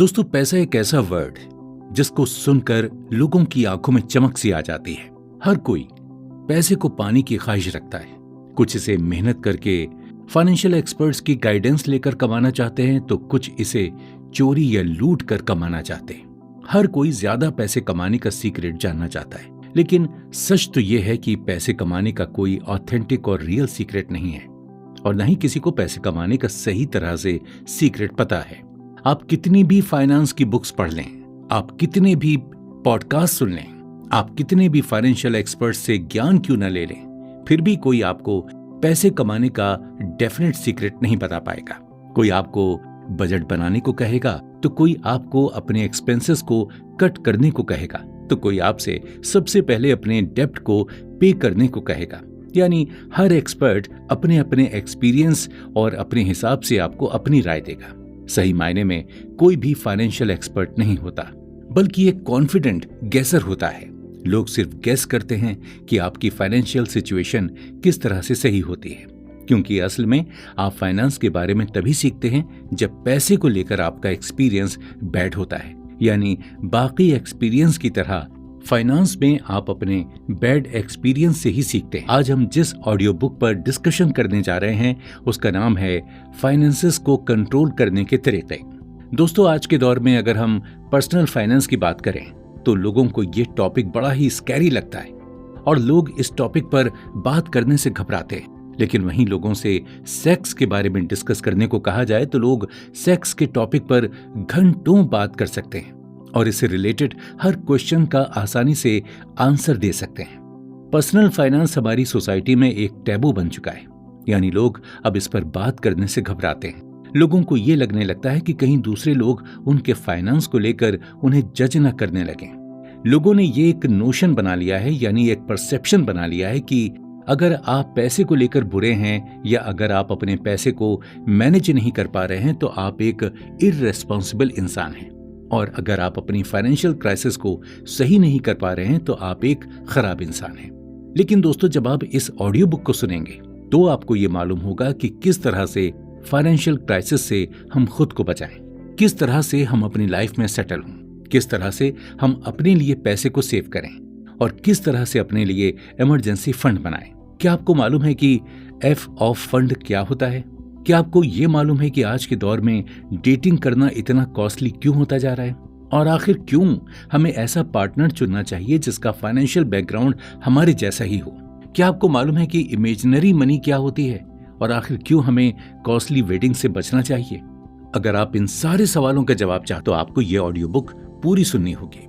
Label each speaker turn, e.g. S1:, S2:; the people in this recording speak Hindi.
S1: दोस्तों, पैसा एक ऐसा वर्ड है जिसको सुनकर लोगों की आंखों में चमक सी आ जाती है। हर कोई पैसे को पाने की ख्वाहिश रखता है। कुछ इसे मेहनत करके फाइनेंशियल एक्सपर्ट्स की गाइडेंस लेकर कमाना चाहते हैं, तो कुछ इसे चोरी या लूट कर कमाना चाहते हैं। हर कोई ज्यादा पैसे कमाने का सीक्रेट जानना चाहता है, लेकिन सच तो यह है कि पैसे कमाने का कोई ऑथेंटिक और रियल सीक्रेट नहीं है, और न ही किसी को पैसे कमाने का सही तरह से सीक्रेट पता है। आप कितनी भी फाइनेंस की बुक्स पढ़ लें, आप कितने भी पॉडकास्ट सुन लें, आप कितने भी फाइनेंशियल एक्सपर्ट से ज्ञान क्यों न ले लें, फिर भी कोई आपको पैसे कमाने का डेफिनेट सीक्रेट नहीं बता पाएगा। कोई आपको बजट बनाने को कहेगा, तो कोई आपको अपने एक्सपेंसेस को कट करने को कहेगा, तो कोई आपसे सबसे पहले अपने डेब्ट को पे करने को कहेगा। यानी हर एक्सपर्ट अपने अपने एक्सपीरियंस और अपने हिसाब से आपको अपनी राय देगा। सही मायने में कोई भी फाइनेंशियल एक्सपर्ट नहीं होता, बल्कि एक कॉन्फिडेंट गेसर होता है। लोग सिर्फ गेस करते हैं कि आपकी फाइनेंशियल सिचुएशन किस तरह से सही होती है, क्योंकि असल में आप फाइनेंस के बारे में तभी सीखते हैं जब पैसे को लेकर आपका एक्सपीरियंस बैड होता है। यानी बाकी एक्सपीरियंस की तरह फाइनेंस में आप अपने बैड एक्सपीरियंस से ही सीखते हैं। आज हम जिस ऑडियो बुक पर डिस्कशन करने जा रहे हैं उसका नाम है फाइनेंसेस को कंट्रोल करने के तरीके। दोस्तों, आज के दौर में अगर हम पर्सनल फाइनेंस की बात करें तो लोगों को ये टॉपिक बड़ा ही स्कैरी लगता है और लोग इस टॉपिक पर बात करने से घबराते हैं। लेकिन वहीं लोगों से सेक्स के बारे में डिस्कस करने को कहा जाए तो लोग सेक्स के टॉपिक पर घंटों बात कर सकते हैं और इससे रिलेटेड हर क्वेश्चन का आसानी से आंसर दे सकते हैं। पर्सनल फाइनेंस हमारी सोसाइटी में एक टैबू बन चुका है, यानी लोग अब इस पर बात करने से घबराते हैं। लोगों को ये लगने लगता है कि कहीं दूसरे लोग उनके फाइनेंस को लेकर उन्हें जज न करने लगें। लोगों ने ये एक नोशन बना लिया है, यानी एक परसेप्शन बना लिया है कि अगर आप पैसे को लेकर बुरे हैं या अगर आप अपने पैसे को मैनेज नहीं कर पा रहे हैं तो आप एक इररेस्पॉन्सिबल इंसान हैं, और अगर आप अपनी फाइनेंशियल क्राइसिस को सही नहीं कर पा रहे हैं तो आप एक खराब इंसान हैं। लेकिन दोस्तों, जब आप इस ऑडियो बुक को सुनेंगे तो आपको ये मालूम होगा कि किस तरह से फाइनेंशियल क्राइसिस से हम खुद को बचाएं, किस तरह से हम अपनी लाइफ में सेटल हों, किस तरह से हम अपने लिए पैसे को सेव करें और किस तरह से अपने लिए इमरजेंसी फंड बनाएं। क्या आपको मालूम है कि एफ ऑफ फंड क्या होता है? क्या आपको ये मालूम है कि आज के दौर में डेटिंग करना इतना कॉस्टली क्यों होता जा रहा है? और आखिर क्यों हमें ऐसा पार्टनर चुनना चाहिए जिसका फाइनेंशियल बैकग्राउंड हमारे जैसा ही हो? क्या आपको मालूम है कि इमेजिनरी मनी क्या होती है और आखिर क्यों हमें कॉस्टली वेडिंग से बचना चाहिए? अगर आप इन सारे सवालों का जवाब चाहते हो, आपको ये ऑडियो बुक पूरी सुननी होगी।